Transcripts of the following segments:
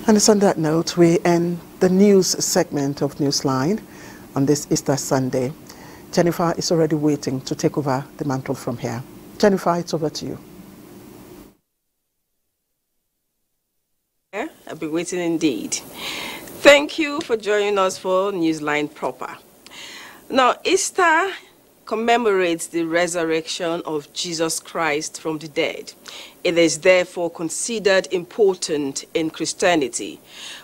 And it's on that note we end the news segment of Newsline on this Easter Sunday. Jennifer is already waiting to take over the mantle from here. Jennifer, it's over to you. I've been waiting indeed. Thank you for joining us for Newsline proper. Now, Easter commemorates the resurrection of Jesus Christ from the dead. It is therefore considered important in Christianity.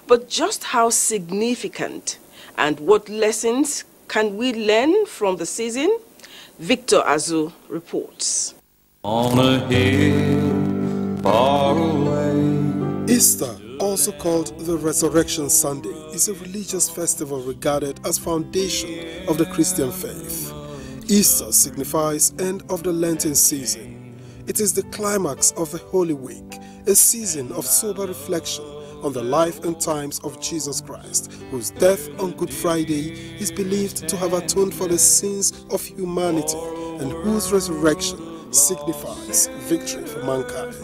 But just how significant and what lessons can we learn from the season? Victor Azu reports. On a hill far away. Easter, also called the Resurrection Sunday, is a religious festival regarded as foundation of the Christian faith. Easter signifies end of the Lenten season. It is the climax of the Holy Week, a season of sober reflection on the life and times of Jesus Christ, whose death on Good Friday is believed to have atoned for the sins of humanity and whose resurrection signifies victory for mankind.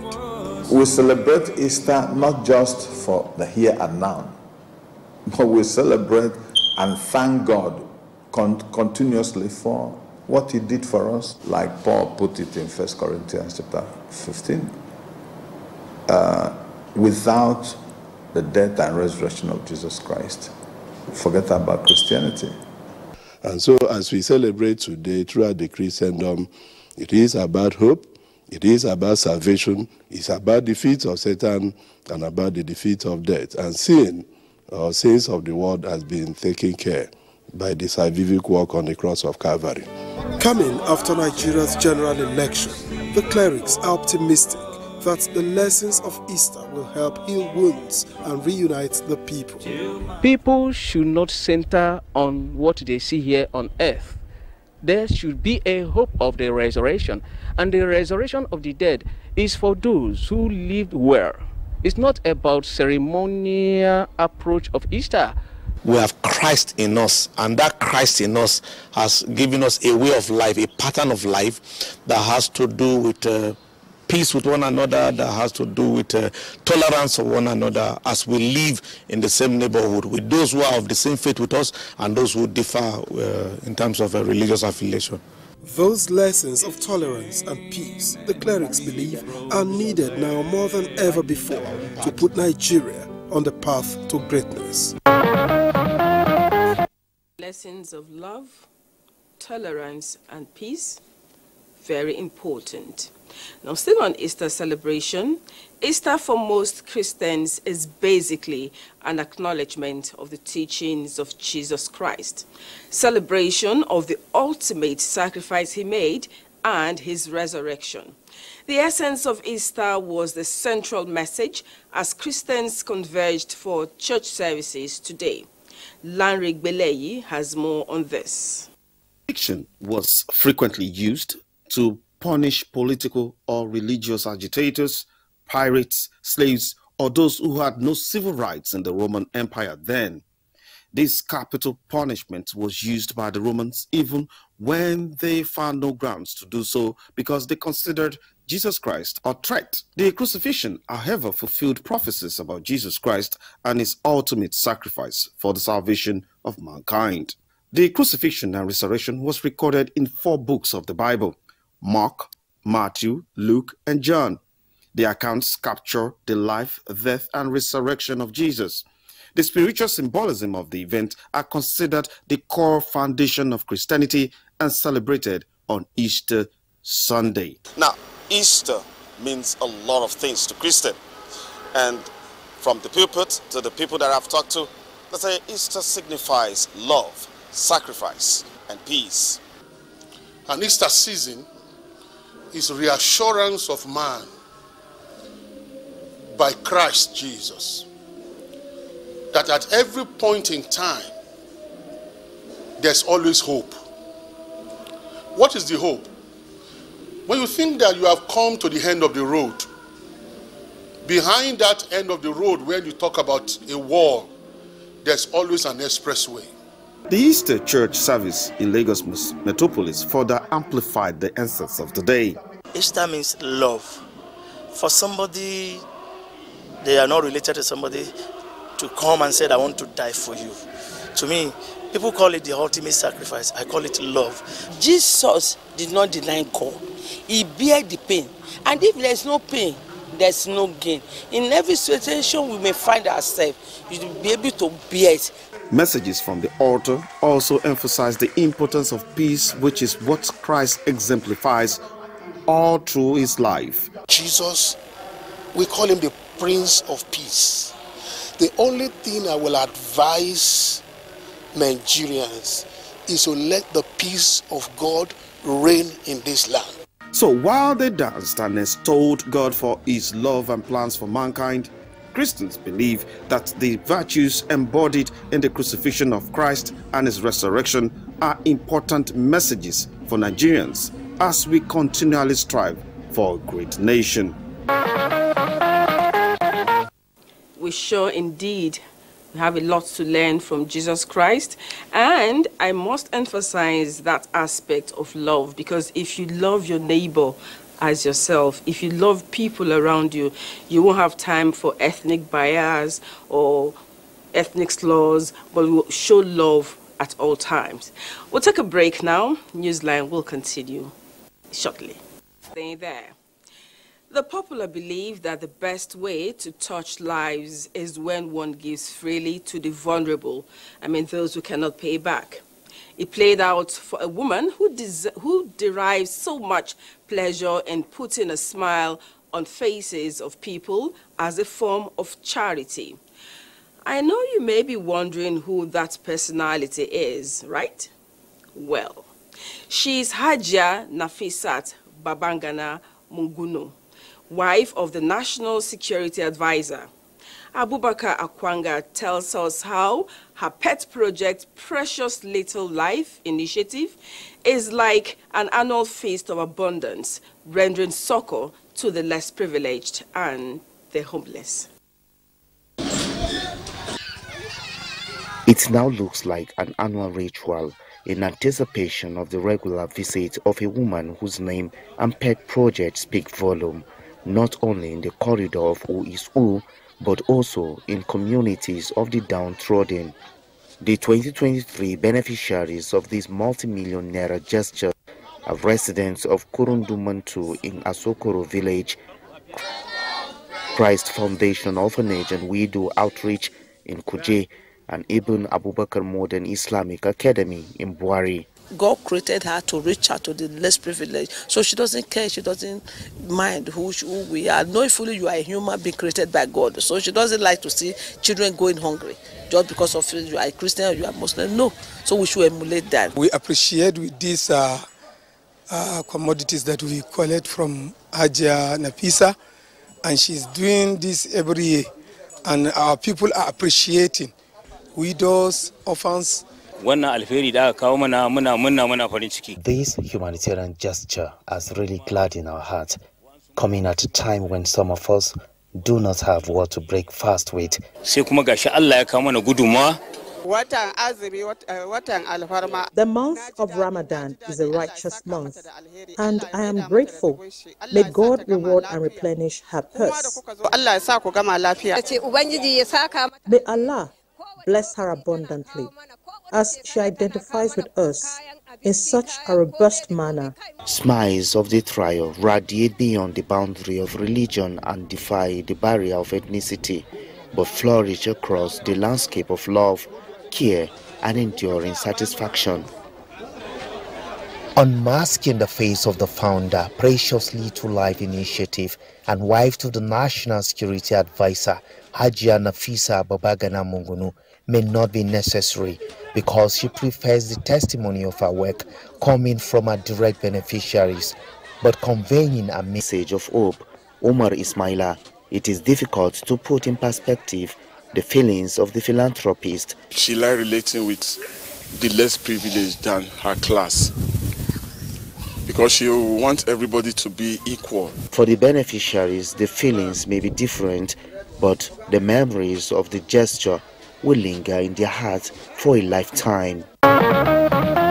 We celebrate Easter not just for the here and now, but we celebrate and thank God continuously for what He did for us, like Paul put it in 1 Corinthians chapter 15. Without the death and resurrection of Jesus Christ, forget about Christianity. And so as we celebrate today throughout the Christendom, it is about hope, it is about salvation, it's about defeat of Satan and about the defeat of death. And sin, or sins of the world, has been taken care by the salvific work on the cross of Calvary. Coming after Nigeria's general election, the clerics are optimistic that the lessons of Easter will help heal wounds and reunite the people. People should not center on what they see here on earth. There should be a hope of the resurrection, and the resurrection of the dead is for those who lived well. It's not about ceremonial approach of Easter. We have Christ in us, and that Christ in us has given us a way of life, a pattern of life that has to do with peace with one another, that has to do with tolerance of one another as we live in the same neighborhood with those who are of the same faith with us and those who differ in terms of religious affiliation. Those lessons of tolerance and peace, the clerics believe, are needed now more than ever before to put Nigeria on the path to greatness. Lessons of love, tolerance, and peace, very important. Now, still on Easter celebration, Easter for most Christians is basically an acknowledgement of the teachings of Jesus Christ, celebration of the ultimate sacrifice He made and His resurrection. The essence of Easter was the central message as Christians converged for church services today. Lanre Gbeleyi has more on this. Fiction was frequently used to punish political or religious agitators, pirates, slaves, or those who had no civil rights in the Roman Empire then. This capital punishment was used by the Romans even when they found no grounds to do so because they considered Jesus Christ a threat. The crucifixion, however, fulfilled prophecies about Jesus Christ and His ultimate sacrifice for the salvation of mankind. The crucifixion and resurrection was recorded in 4 books of the Bible: Mark, Matthew, Luke, and John. The accounts capture the life, death, and resurrection of Jesus. The spiritual symbolism of the event are considered the core foundation of Christianity and celebrated on Easter Sunday. Now, Easter means a lot of things to Christians. And from the pulpit to the people that I've talked to, they say Easter signifies love, sacrifice, and peace. An Easter season is reassurance of man by Christ Jesus, that at every point in time there's always hope. What is the hope? When you think that you have come to the end of the road, behind that end of the road, when you talk about a wall, there's always an expressway. The Easter church service in Lagos Metropolis further amplified the essence of the day. Easter means love. For somebody, they are not related to somebody, to come and said, I want to die for you. To me, people call it the ultimate sacrifice. I call it love. Jesus did not deny God. He bear the pain. And if there's no pain, there's no gain. In every situation we may find ourselves, you will be able to bear it. Messages from the altar also emphasize the importance of peace, which is what Christ exemplifies all through his life. Jesus, we call him the Prince of Peace. The only thing I will advise Nigerians is to let the peace of God reign in this land. So while they danced and extolled God for his love and plans for mankind, Christians believe that the virtues embodied in the crucifixion of Christ and his resurrection are important messages for Nigerians as we continually strive for a great nation. We sure indeed have a lot to learn from Jesus Christ, and I must emphasize that aspect of love, because if you love your neighbor as yourself, if you love people around you, you won't have time for ethnic bias or ethnic slurs, but we will show love at all times. We'll take a break now. Newsline will continue shortly. Stay there. The popular belief that the best way to touch lives is when one gives freely to the vulnerable, those who cannot pay back. It played out for a woman who derives so much pleasure in putting a smile on faces of people as a form of charity. I know you may be wondering who that personality is, right? Well, she's Hajia Nafisat Babangana Mungunu, wife of the National Security Advisor. Abubakar Akwanga tells us how her pet project, Precious Little Life Initiative, is like an annual feast of abundance, rendering succor to the less privileged and the homeless. It now looks like an annual ritual in anticipation of the regular visit of a woman whose name and pet project speak volume, not only in the corridor of who is who, but also in communities of the downtrodden. The 2023 beneficiaries of this multi-million naira gesture are residents of Kurundumantu in Asokoro village, Christ Foundation Orphanage and Widow Outreach in Kuje, and Ibn Abubakar Modern Islamic Academy in Buari. God created her to reach out to the less privileged. So she doesn't care, she doesn't mind who we are. Knowingly you are a human being created by God. So she doesn't like to see children going hungry just because of you are a Christian or you are Muslim. No. So we should emulate that. We appreciate with these commodities that we collect from Hajia Nafisa, and she's doing this every year. And our people are appreciating widows, orphans. This humanitarian gesture has really gladdened our heart, coming at a time when some of us do not have what to break fast with. The month of Ramadan is a righteous month, and I am grateful. May God reward and replenish her purse. May Allah bless her abundantly, as she identifies with us in such a robust manner. Smiles of the trial radiate beyond the boundary of religion and defy the barrier of ethnicity, but flourish across the landscape of love, care, and enduring satisfaction. Unmasking the face of the founder, Precious Little Life Initiative, and wife to the National Security Advisor, Hajia Nafisa Babagana Mungunu, may not be necessary because she prefers the testimony of her work coming from her direct beneficiaries, but conveying a message of hope. Omar Ismaila, it is difficult to put in perspective the feelings of the philanthropist. She likes relating with the less privileged than her class, because she wants everybody to be equal. For the beneficiaries, the feelings may be different, but the memories of the gesture will linger in their hearts for a lifetime. And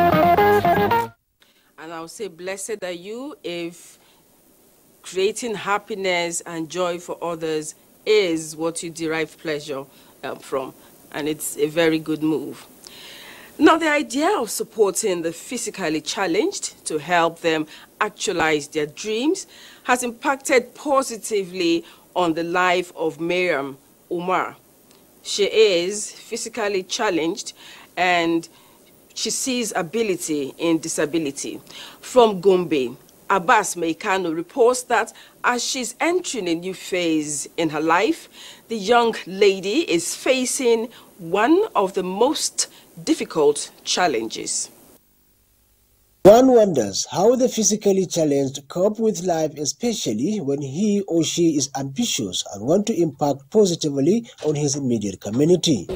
I'll say, blessed are you if creating happiness and joy for others is what you derive pleasure from, and it's a very good move. Now, the idea of supporting the physically challenged to help them actualize their dreams has impacted positively on the life of Miriam Umar. She is physically challenged and she sees ability in disability. From Gombe, Abbas Meikano reports that as she's entering a new phase in her life, the young lady is facing one of the most difficult challenges. One wonders how the physically challenged cope with life, especially when he or she is ambitious and want to impact positively on his immediate community.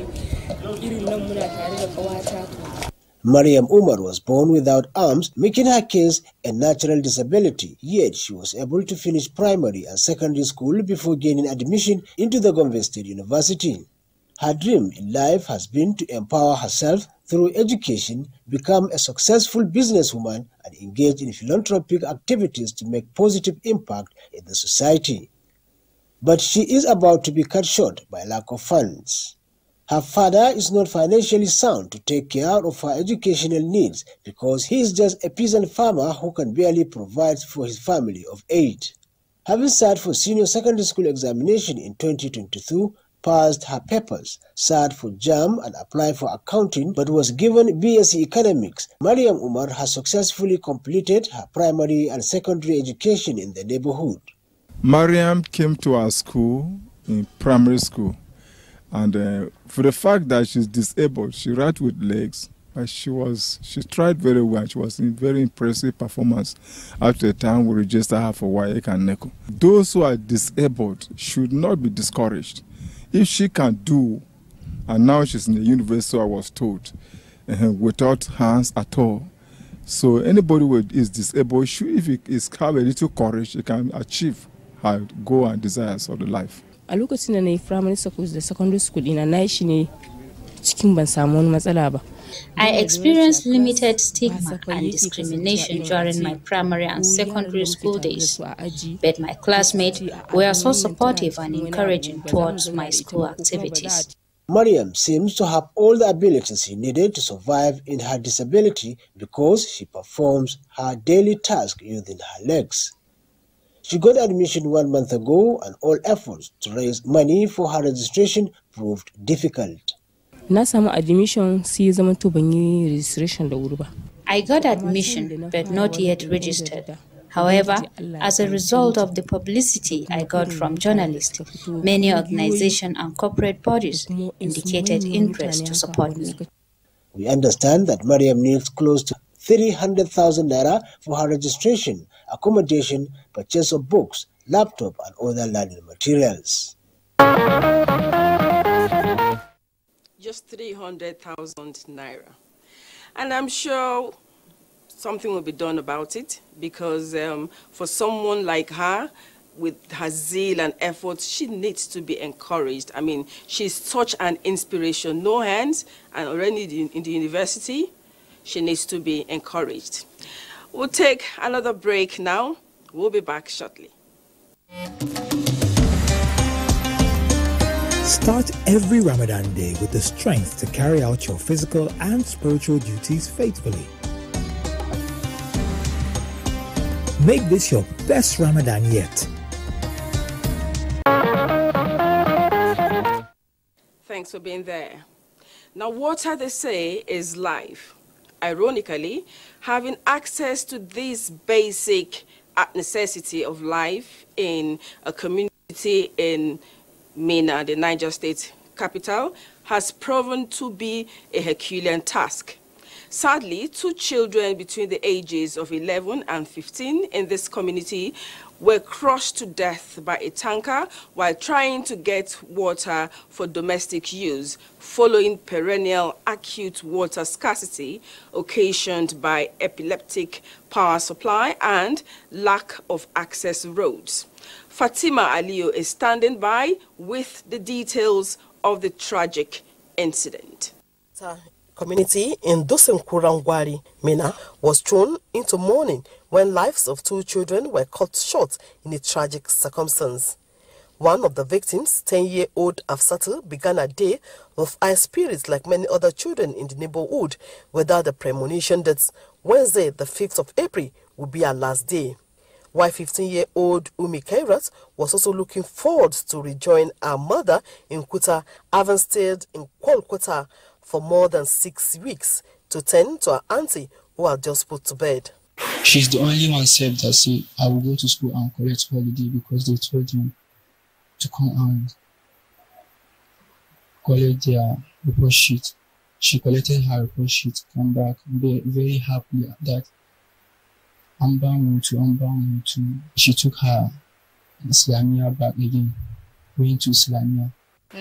Mariam Umar was born without arms, making her case a natural disability, yet she was able to finish primary and secondary school before gaining admission into the Gombe State University. Her dream in life has been to empower herself through education, become a successful businesswoman, and engage in philanthropic activities to make positive impact in the society. But she is about to be cut short by lack of funds. Her father is not financially sound to take care of her educational needs because he is just a peasant farmer who can barely provide for his family of 8. Having sat for senior secondary school examination in 2022, passed her papers, sat for JAM and applied for accounting but was given BSc Economics, Mariam Umar has successfully completed her primary and secondary education in the neighborhood. Mariam came to our school in primary school, and for the fact that she's disabled, she writes with legs, but she tried very well. She was in very impressive performance at the time we registered her for WAEC and NECO. Those who are disabled should not be discouraged. If she can do, and now she's in the university, I was told, without hands at all. So anybody who is disabled, if he is have a little courage, he can achieve her goal and desires of the life. A lokacin da na yi primary school da secondary school ina na shi ne cikin ban samu wani matsala ba. I experienced limited stigma and discrimination during my primary and secondary school days, but my classmates were so supportive and encouraging towards my school activities. Mariam seems to have all the abilities she needed to survive in her disability because she performs her daily task using her legs. She got admission 1 month ago, and all efforts to raise money for her registration proved difficult. Na samu admission sai zaman to ban yi registration da wuri ba. I got admission but not yet registered. However, as a result of the publicity I got from journalists, many organizations and corporate bodies indicated interest to support me. We understand that Mariam needs close to 300,000 naira for her registration, accommodation, purchase of books, laptop, and other learning materials. Just 300,000 naira. And I'm sure something will be done about it because for someone like her, with her zeal and effort, she needs to be encouraged. I mean, she's such an inspiration. No hands, and already in the university, she needs to be encouraged. We'll take another break now. We'll be back shortly. Start every Ramadan day with the strength to carry out your physical and spiritual duties faithfully. Make this your best Ramadan yet. Thanks for being there. Now, water, they say, is life. Ironically, having access to this basic necessity of life in a community in Mina, the Niger State capital, has proven to be a Herculean task. Sadly, 2 children between the ages of 11 and 15 in this community were crushed to death by a tanker while trying to get water for domestic use following perennial acute water scarcity occasioned by epileptic power supply and lack of access roads. Fatima Aliyu is standing by with the details of the tragic incident. Community in Dusenkurangwari, Mina, was thrown into mourning when lives of 2 children were cut short in a tragic circumstance. One of the victims, 10-year-old Afsatu, began her day with high spirits like many other children in the neighborhood, without the premonition that Wednesday, the 5th of April, would be her last day. While 15-year-old Umi Kairat was also looking forward to rejoin her mother in Kuta, having stayed in Kolkata for more than 6 weeks to tend to her auntie who had just put to bed. She's the only one said that say I will go to school and collect holiday because they told him to come and collect their report sheet. She collected her report sheet, come back, very happy that she took her Islamia back again, going to Islamia.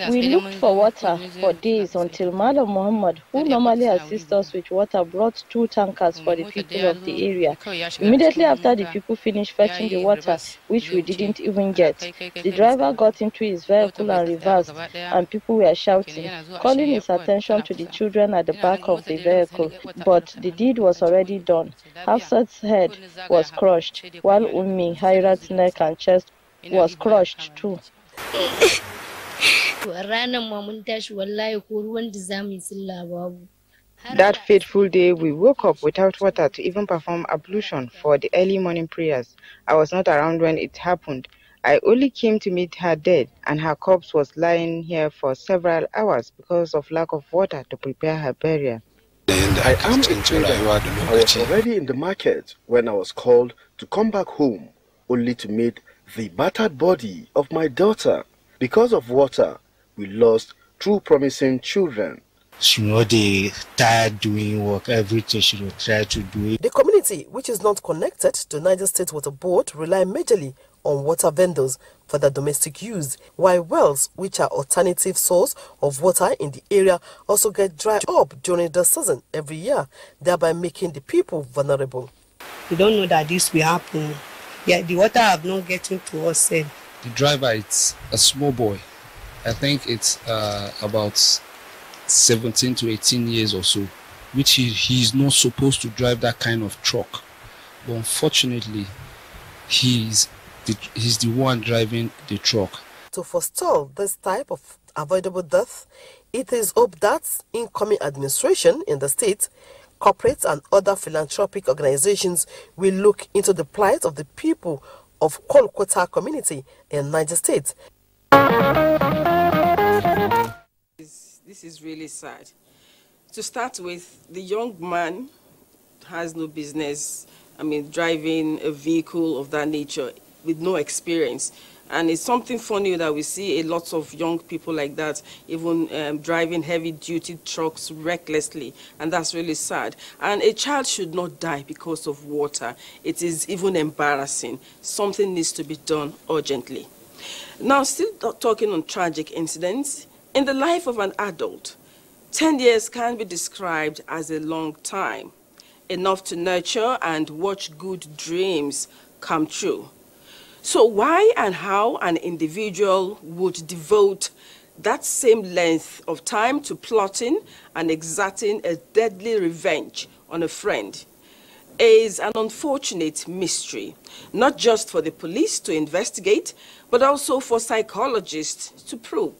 We looked for water for days until Madam Muhammad, who normally assists us with water, brought 2 tankers for the people of the area. Immediately after the people finished fetching the water, which we didn't even get, the driver got into his vehicle and reversed, and people were shouting, calling his attention to the children at the back of the vehicle. But the deed was already done. Hafsat's head was crushed, while Ummi Hayrat's neck and chest was crushed too. That fateful day, we woke up without water to even perform ablution for the early morning prayers. I was not around when it happened. I only came to meet her dead, and her corpse was lying here for several hours because of lack of water to prepare her burial. I am a trader. I was already in the market when I was called to come back home, only to meet the battered body of my daughter. Because of water, we lost 2 promising children. They tired doing work, everything she would try to do it. The community, which is not connected to Niger State Water Board, rely majorly on water vendors for their domestic use, while wells, which are alternative source of water in the area, also get dried up during the season every year, thereby making the people vulnerable. We don't know that this will happen. Yeah, the water have not getting to us. The driver, it's a small boy. I think it's about 17 to 18 years or so, which he's not supposed to drive that kind of truck. But unfortunately, he's the one driving the truck. To forestall this type of avoidable death, it is hoped that incoming administration in the state, corporates and other philanthropic organizations will look into the plight of the people of Kolkata community in Niger State. This is really sad. To start with, the young man has no business, driving a vehicle of that nature with no experience. And it's something funny that we see a lot of young people like that, even driving heavy-duty trucks recklessly, and that's really sad. And a child should not die because of water. It is even embarrassing. Something needs to be done urgently. Now, still talking on tragic incidents, in the life of an adult, 10 years can be described as a long time, enough to nurture and watch good dreams come true. So why and how an individual would devote that same length of time to plotting and exacting a deadly revenge on a friend is an unfortunate mystery, not just for the police to investigate, but also for psychologists to probe.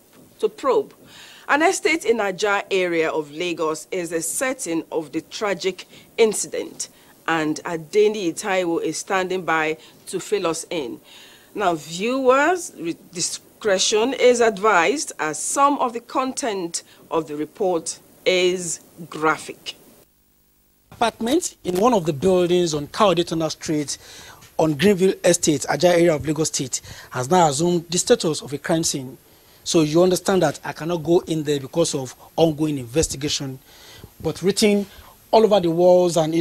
An estate in Ajah area of Lagos is a setting of the tragic incident, and Adeni Itaiwo is standing by to fill us in. Now, viewers, discretion is advised, as some of the content of the report is graphic. Apartment in one of the buildings on Kaodetona Street on Greenville Estate, Ajah area of Lagos State, has now assumed the status of a crime scene. So you understand that I cannot go in there because of ongoing investigation. But written all over the walls and,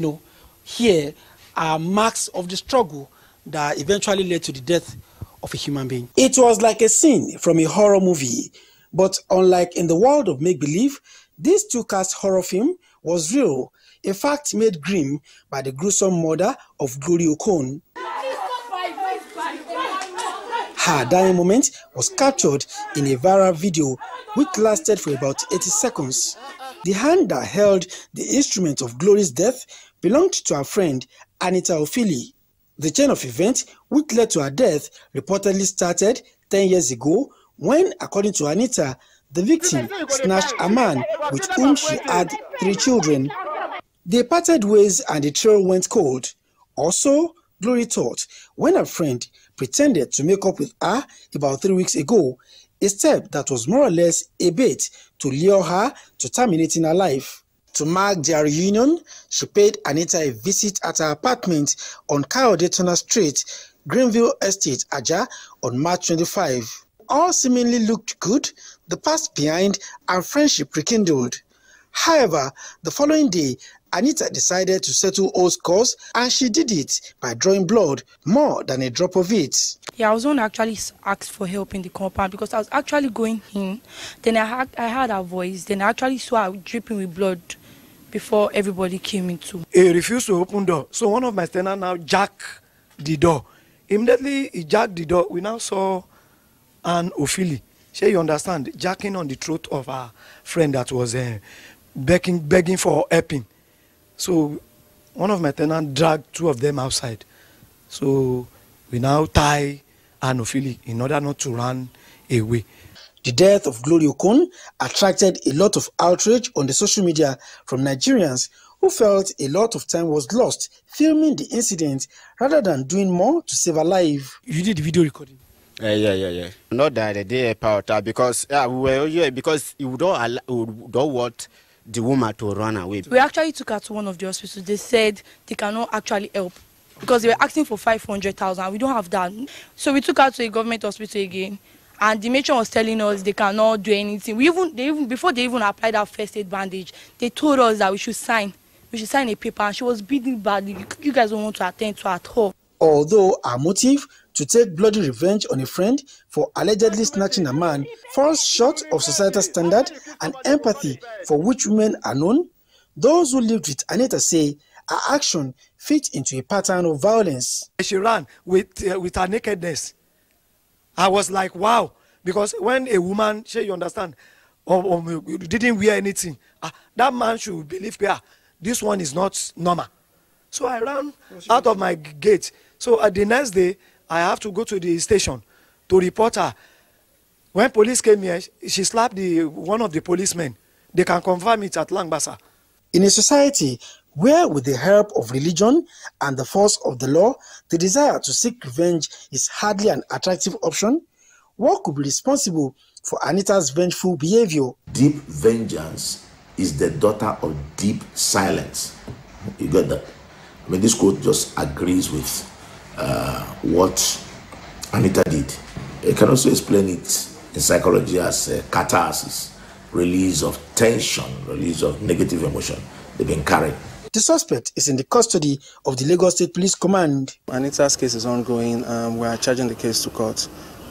here are marks of the struggle that eventually led to the death of a human being. It was like a scene from a horror movie. But unlike in the world of make-believe, this two-cast horror film was real, a fact made grim by the gruesome murder of Glory Okon. Her dying moment was captured in a viral video which lasted for about 80 seconds. The hand that held the instrument of Glory's death belonged to her friend Anita Ofili. The chain of events which led to her death reportedly started 10 years ago when, according to Anita, the victim snatched a man with whom she had 3 children. They parted ways and the trail went cold. Also, Glory thought when a friend pretended to make up with her about 3 weeks ago, a step that was more or less a bait to lure her to terminating her life. To mark their reunion, she paid Anita a visit at her apartment on Kayode Street, Greenville Estate, Aja, on March 25. All seemingly looked good, the past behind, and friendship rekindled. However, the following day, Anita decided to settle old scores, and she did it by drawing blood, more than a drop of it. Yeah, I was the one who actually asked for help in the compound because I was actually going in. Then I heard her voice. Then I actually saw her dripping with blood before everybody came into. He refused to open door. So one of my tenants now jacked the door. Immediately he jacked the door. We now saw an Ophelia. Sure, you understand? Jacking on the throat of our friend that was begging for helping. So one of my tenants dragged 2 of them outside. So we now tie an Ophelia in order not to run away. The death of Glory Okon attracted a lot of outrage on the social media from Nigerians who felt a lot of time was lost filming the incident rather than doing more to save her life. You did the video recording? Yeah. Not that the day about because we were here because you don't want the woman to run away. We actually took her to one of the hospitals. They said they cannot actually help because they were asking for 500,000. We don't have that. So we took her to a government hospital again. And the matron was telling us they cannot do anything. Before they even applied our first aid bandage, they told us that we should sign a paper, and she was bleeding badly. You guys don't want to attend to her at all. Although our motive to take bloody revenge on a friend for allegedly snatching a man falls short of societal standard and empathy for which women are known, those who lived with Anita say her action fit into a pattern of violence. She ran with her nakedness. I was like, wow, because when a woman, you understand, or didn't wear anything, that man should believe, this one is not normal. So I ran out of my gate. So the next day, I have to go to the station to report her. When police came here, she slapped one of the policemen. They can confirm it at Langbasa. In a society where, with the help of religion and the force of the law, the desire to seek revenge is hardly an attractive option, what could be responsible for Anita's vengeful behavior? Deep vengeance is the daughter of deep silence. You get that? I mean, this quote just agrees with what Anita did. You can also explain it in psychology as catharsis, release of tension, release of negative emotion they've been carrying. The suspect is in the custody of the Lagos State Police Command. Anita's case is ongoing. We are charging the case to court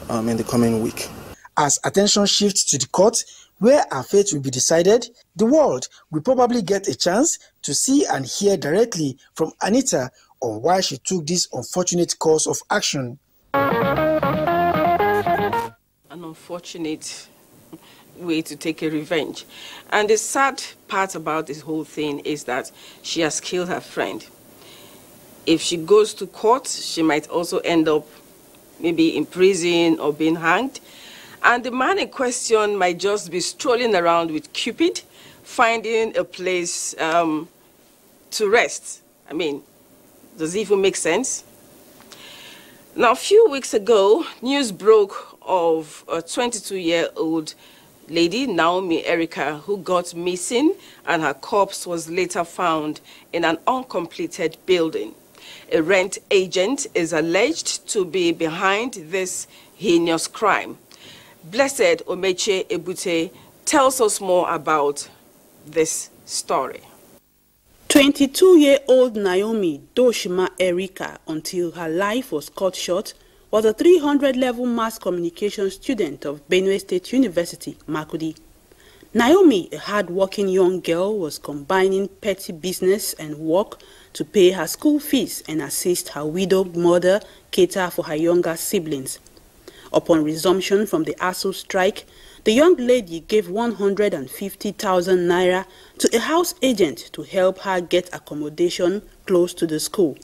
in the coming week. As attention shifts to the court, where our fate will be decided, the world will probably get a chance to see and hear directly from Anita on why she took this unfortunate course of action. An unfortunate way to take a revenge. And the sad part about this whole thing is that she has killed her friend. If she goes to court, she might also end up maybe in prison or being hanged. And the man in question might just be strolling around with Cupid, finding a place to rest. I mean, does it even make sense? Now, a few weeks ago, news broke of a 22-year-old lady, Naomi Erica, who got missing, and her corpse was later found in an uncompleted building. A rent agent is alleged to be behind this heinous crime. Blessed Omeche Ebute tells us more about this story. 22-year-old Naomi Doshima Erica, until her life was cut short, was a 300-level mass communication student of Benue State University, Makurdi. Naomi, a hard-working young girl, was combining petty business and work to pay her school fees and assist her widowed mother cater for her younger siblings. Upon resumption from the ASU strike, the young lady gave 150,000 naira to a house agent to help her get accommodation close to the school.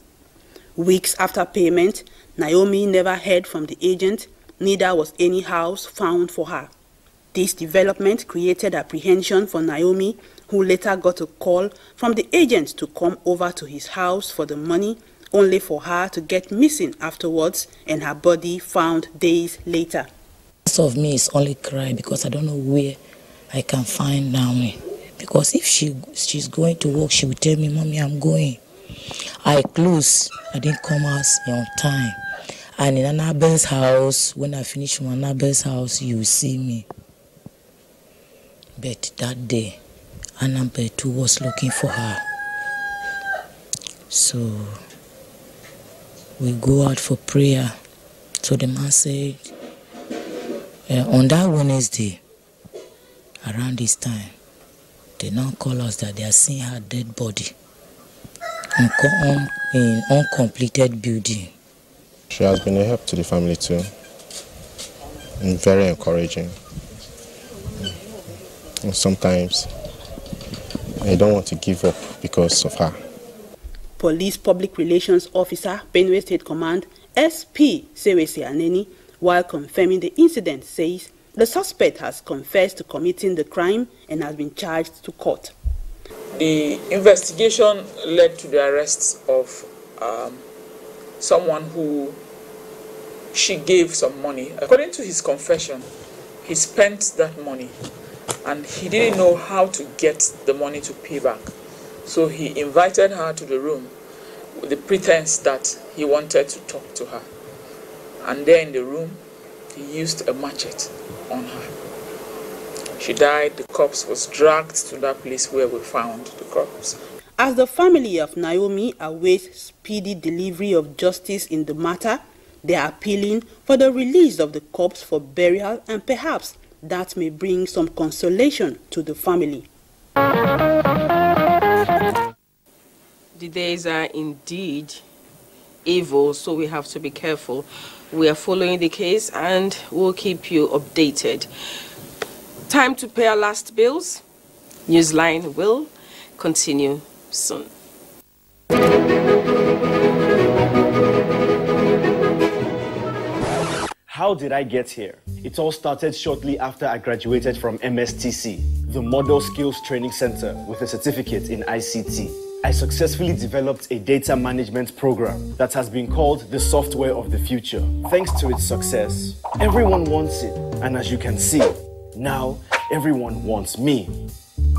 Weeks after payment, Naomi never heard from the agent, Neither was any house found for her. This development created apprehension for Naomi, who later got a call from the agent to come over to his house for the money, only for her to get missing afterwards and her body found days later. Most of me is only cry because I don't know where I can find Naomi. Because if she's going to work, she will tell me, Mommy, I'm going. I close. I didn't come out on time. And in Annabelle's house, when I finish from Annabelle's house, you will see me. But that day, Annabelle too was looking for her. So we go out for prayer. So the man said, on that Wednesday, around this time, they now call us that they are seeing her dead body in uncompleted building. She has been a help to the family too, and very encouraging. And sometimes I don't want to give up because of her. Police Public Relations Officer, Benue State Command, SP Sewese Aneni, while confirming the incident, says the suspect has confessed to committing the crime and has been charged to court. The investigation led to the arrest of someone who she gave some money. According to his confession, he spent that money and he didn't know how to get the money to pay back. So he invited her to the room with the pretense that he wanted to talk to her. And there in the room, he used a machete on her. She died. The corpse was dragged to that place where we found the corpse. As the family of Naomi awaits speedy delivery of justice in the matter, they are appealing for the release of the corpse for burial, and perhaps that may bring some consolation to the family. The days are indeed evil, so we have to be careful. We are following the case and we'll keep you updated. Time to pay our last bills. Newsline will continue soon. How did I get here? It all started shortly after I graduated from MSTC, the Model Skills Training Center, with a certificate in ICT. I successfully developed a data management program that has been called the software of the future. Thanks to its success, everyone wants it. And as you can see, now everyone wants me.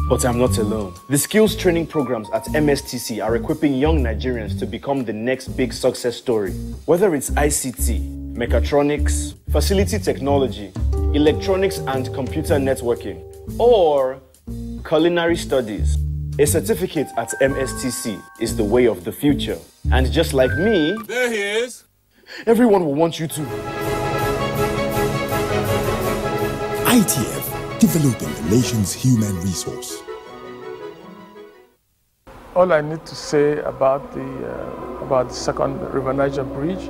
But I'm not alone. The skills training programs at MSTC are equipping young Nigerians to become the next big success story. Whether it's ICT, mechatronics, facility technology, electronics and computer networking, or culinary studies, a certificate at MSTC is the way of the future. And just like me, there he is. Everyone will want you to. ITF, developing the nation's human resource. All I need to say about the second River Niger Bridge,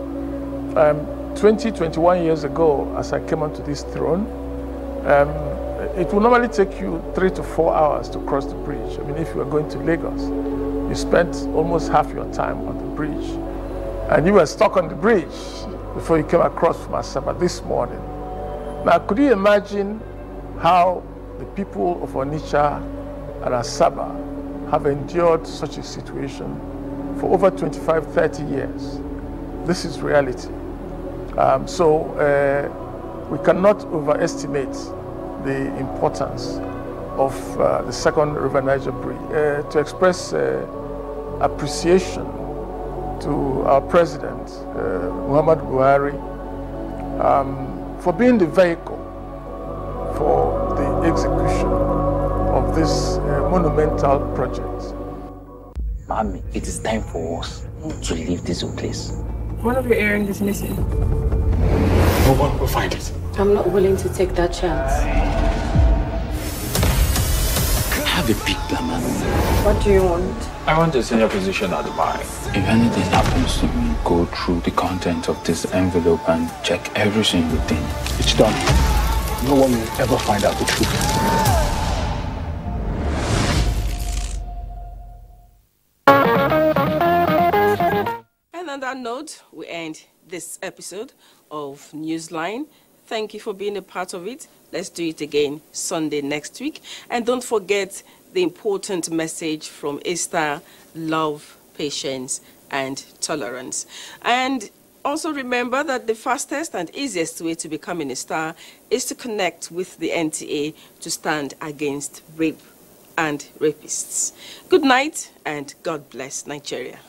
21 years ago, as I came onto this throne, it will normally take you 3 to 4 hours to cross the bridge. I mean, if you are going to Lagos, you spent almost half your time on the bridge. And you were stuck on the bridge before you came across from Asaba this morning. Now, could you imagine how the people of Onitsha and Asaba have endured such a situation for over 25, 30 years? This is reality. We cannot overestimate the importance of the second River Niger Bridge. To express appreciation to our President, Muhammad Buhari, for being the vehicle for the execution of this monumental project. Mommy, it is time for us to leave this place. One of your earrings is missing. No one will find it. I'm not willing to take that chance. Have a big plan, Mommy. What do you want? I want a senior position at Dubai. If anything happens to me, go through the content of this envelope and check every single thing. It's done. No one will ever find out the truth. On that note, we end this episode of Newsline. Thank you for being a part of it. Let's do it again Sunday next week. And don't forget the important message from Esther: love, patience, and tolerance. And also remember that the fastest and easiest way to becoming a star is to connect with the NTA to stand against rape and rapists. Good night and God bless Nigeria.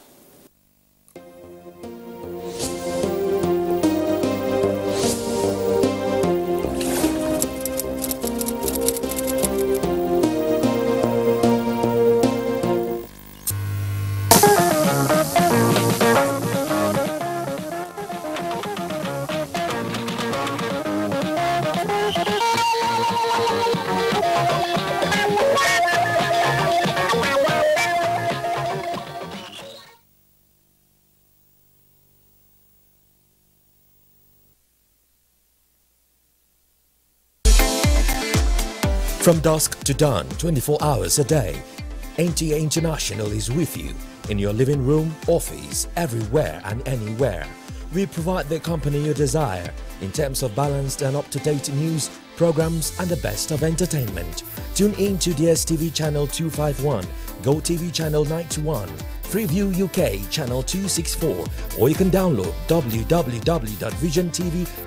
From dusk to dawn, 24 hours a day, NTA International is with you in your living room, office, everywhere and anywhere. We provide the company you desire in terms of balanced and up-to-date news, programs and the best of entertainment. Tune in to DSTV channel 251, GoTV channel 91, Freeview UK channel 264, or you can download www.visiontv.com.